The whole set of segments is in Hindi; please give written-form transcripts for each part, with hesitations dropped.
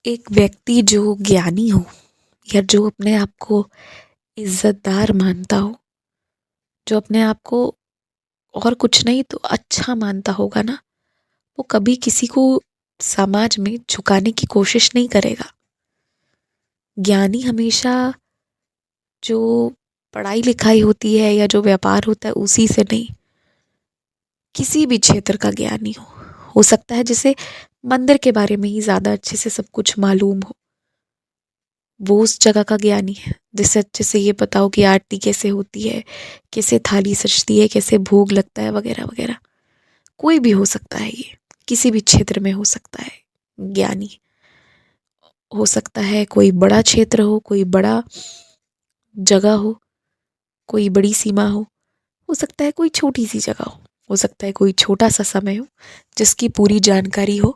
एक व्यक्ति जो ज्ञानी हो या जो अपने आप को इज्जतदार मानता हो, जो अपने आप को और कुछ नहीं तो अच्छा मानता होगा ना, वो कभी किसी को समाज में झुकाने की कोशिश नहीं करेगा। ज्ञानी हमेशा जो पढ़ाई लिखाई होती है या जो व्यापार होता है उसी से नहीं, किसी भी क्षेत्र का ज्ञानी हो सकता है जिसे मंदिर के बारे में ही ज़्यादा अच्छे से सब कुछ मालूम हो, वो उस जगह का ज्ञानी है। जिससे अच्छे से ये पता हो कि आरती कैसे होती है, कैसे थाली सजती है, कैसे भोग लगता है, वगैरह वगैरह। कोई भी हो सकता है, ये किसी भी क्षेत्र में हो सकता है। ज्ञानी हो सकता है कोई बड़ा क्षेत्र हो, कोई बड़ा जगह हो, कोई बड़ी सीमा हो सकता है कोई छोटी सी जगह हो सकता है कोई छोटा सा समय हो जिसकी पूरी जानकारी हो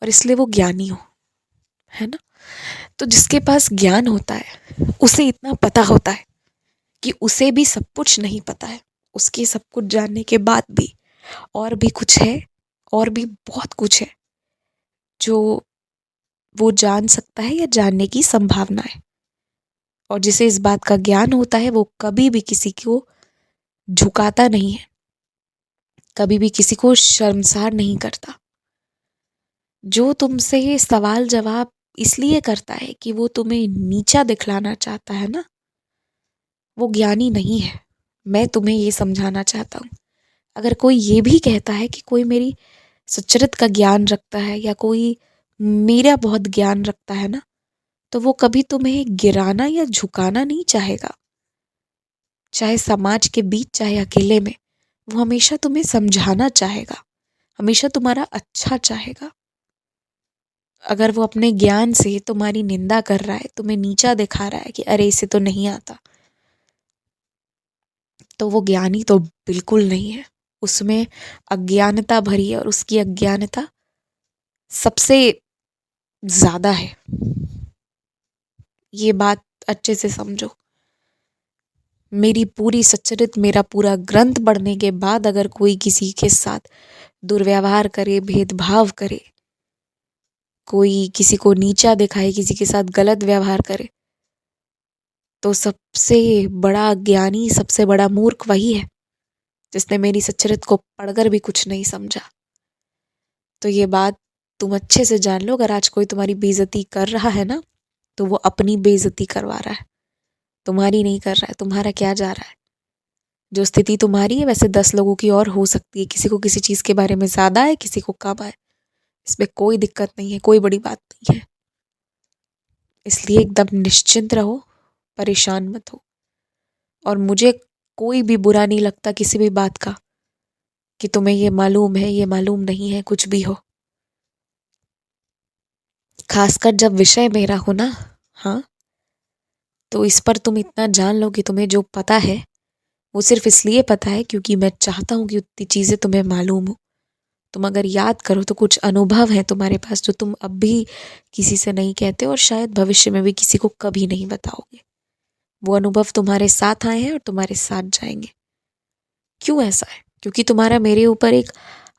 और इसलिए वो ज्ञानी हो, है ना। तो जिसके पास ज्ञान होता है उसे इतना पता होता है कि उसे भी सब कुछ नहीं पता है। उसके सब कुछ जानने के बाद भी और भी कुछ है, और भी बहुत कुछ है जो वो जान सकता है या जानने की संभावना है। और जिसे इस बात का ज्ञान होता है वो कभी भी किसी को झुकाता नहीं है, कभी भी किसी को शर्मसार नहीं करता। जो तुमसे ये सवाल जवाब इसलिए करता है कि वो तुम्हें नीचा दिखलाना चाहता है ना, वो ज्ञानी नहीं है। मैं तुम्हें ये समझाना चाहता हूँ। अगर कोई ये भी कहता है कि कोई मेरी सच्चरित का ज्ञान रखता है या कोई मेरा बहुत ज्ञान रखता है ना, तो वो कभी तुम्हें गिराना या झुकाना नहीं चाहेगा। चाहे समाज के बीच चाहे अकेले में, वो हमेशा तुम्हें समझाना चाहेगा, हमेशा तुम्हारा अच्छा चाहेगा। अगर वो अपने ज्ञान से तुम्हारी निंदा कर रहा है, तुम्हें नीचा दिखा रहा है कि अरे इसे तो नहीं आता, तो वो ज्ञानी तो बिल्कुल नहीं है। उसमें अज्ञानता भरी है और उसकी अज्ञानता सबसे ज्यादा है। ये बात अच्छे से समझो। मेरी पूरी सच्चरित, मेरा पूरा ग्रंथ पढ़ने के बाद अगर कोई किसी के साथ दुर्व्यवहार करे, भेदभाव करे, कोई किसी को नीचा दिखाए, किसी के साथ गलत व्यवहार करे, तो सबसे बड़ा ज्ञानी, सबसे बड़ा मूर्ख वही है जिसने मेरी सच्चरित को पढ़कर भी कुछ नहीं समझा। तो ये बात तुम अच्छे से जान लो। अगर आज कोई तुम्हारी बेइज्जती कर रहा है ना, तो वो अपनी बेइज्जती करवा रहा है, तुम्हारी नहीं कर रहा है। तुम्हारा क्या जा रहा है? जो स्थिति तुम्हारी है वैसे 10 लोगों की और हो सकती है। किसी को किसी चीज के बारे में ज्यादा है, किसी को कम है। इसमें कोई दिक्कत नहीं है, कोई बड़ी बात नहीं है। इसलिए एकदम निश्चिंत रहो, परेशान मत हो। और मुझे कोई भी बुरा नहीं लगता किसी भी बात का कि तुम्हें ये मालूम है, ये मालूम नहीं है, कुछ भी हो। खासकर जब विषय मेरा हो ना, हाँ, तो इस पर तुम इतना जान लो कि तुम्हें जो पता है वो सिर्फ इसलिए पता है क्योंकि मैं चाहता हूँ कि उतनी चीजें तुम्हें मालूम हो। तुम अगर याद करो तो कुछ अनुभव है तुम्हारे पास जो तुम अब भी किसी से नहीं कहते और शायद भविष्य में भी किसी को कभी नहीं बताओगे। वो अनुभव तुम्हारे साथ आए हैं और तुम्हारे साथ जाएंगे। क्यों ऐसा है? क्योंकि तुम्हारा मेरे ऊपर एक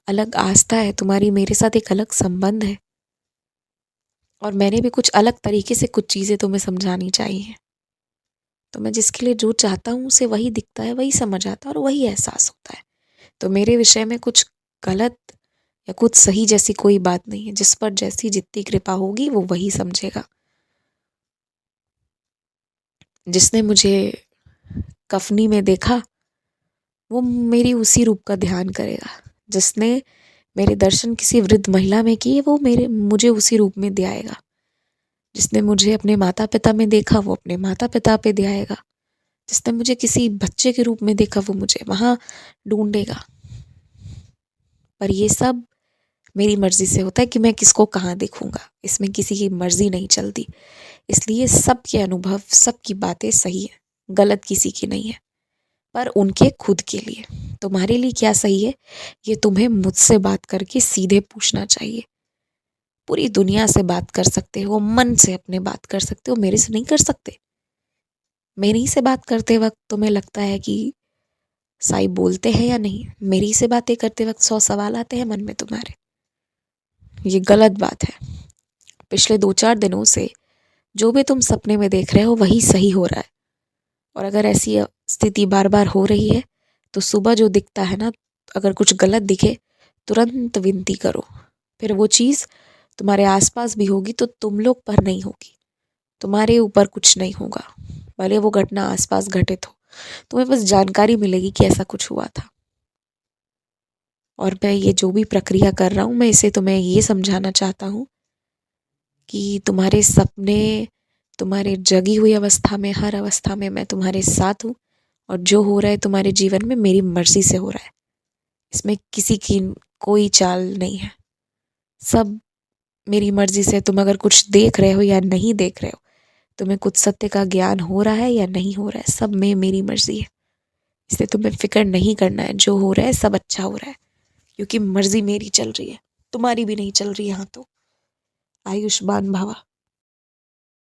अलग आस्था है, तुम्हारी मेरे साथ एक अलग संबंध है और मैंने भी कुछ अलग तरीके से कुछ चीजें तुम्हें समझानी चाहिए। तो मैं जिसके लिए जो चाहता हूँ उसे वही दिखता है, वही समझ आता है और वही एहसास होता है। तो मेरे विषय में कुछ गलत या कुछ सही जैसी कोई बात नहीं है। जिस पर जैसी जितनी कृपा होगी वो वही समझेगा। जिसने मुझे कफनी में देखा वो मेरी उसी रूप का ध्यान करेगा। जिसने मेरे दर्शन किसी वृद्ध महिला में किए वो मुझे उसी रूप में ध्याएगा। जिसने मुझे अपने माता पिता में देखा वो अपने माता पिता पे ध्याएगा। जिसने मुझे किसी बच्चे के रूप में देखा वो मुझे वहां ढूंढेगा। पर ये सब मेरी मर्जी से होता है कि मैं किसको कहाँ देखूंगा। इसमें किसी की मर्जी नहीं चलती। इसलिए सबके अनुभव, सबकी बातें सही है, गलत किसी की नहीं है, पर उनके खुद के लिए। तुम्हारे लिए क्या सही है ये तुम्हें मुझसे बात करके सीधे पूछना चाहिए। पूरी दुनिया से बात कर सकते हो, मन से अपने बात कर सकते हो, मेरे से नहीं कर सकते। मेरी से बात करते वक्त तुम्हें लगता है कि साई बोलते हैं या नहीं, मेरी से बातें करते वक्त 100 सवाल आते हैं मन में तुम्हारे। ये गलत बात है। पिछले 2-4 दिनों से जो भी तुम सपने में देख रहे हो वही सही हो रहा है। और अगर ऐसी स्थिति बार बार हो रही है तो सुबह जो दिखता है ना, अगर कुछ गलत दिखे तुरंत विनती करो, फिर वो चीज़ तुम्हारे आसपास भी होगी तो तुम लोग पर नहीं होगी, तुम्हारे ऊपर कुछ नहीं होगा, भले वो घटना आसपास घटित हो, तुम्हें बस जानकारी मिलेगी कि ऐसा कुछ हुआ था। और मैं ये जो भी प्रक्रिया कर रहा हूँ, मैं इसे तुम्हें ये समझाना चाहता हूँ कि तुम्हारे सपने, तुम्हारे जगी हुई अवस्था में, हर अवस्था में मैं तुम्हारे साथ हूँ। और जो हो रहा है तुम्हारे जीवन में मेरी मर्ज़ी से हो रहा है, इसमें किसी की कोई चाल नहीं है, सब मेरी मर्ज़ी से। तुम अगर कुछ देख रहे हो या नहीं देख रहे हो, तुम्हें कुछ सत्य का ज्ञान हो रहा है या नहीं हो रहा है, सब में मेरी मर्ज़ी है। इसलिए तुम्हें फ़िक्र नहीं करना है, जो हो रहा है सब अच्छा हो रहा है, क्योंकि मर्ज़ी मेरी चल रही है, तुम्हारी भी नहीं चल रही यहाँ तो। आयुष्मान भवा।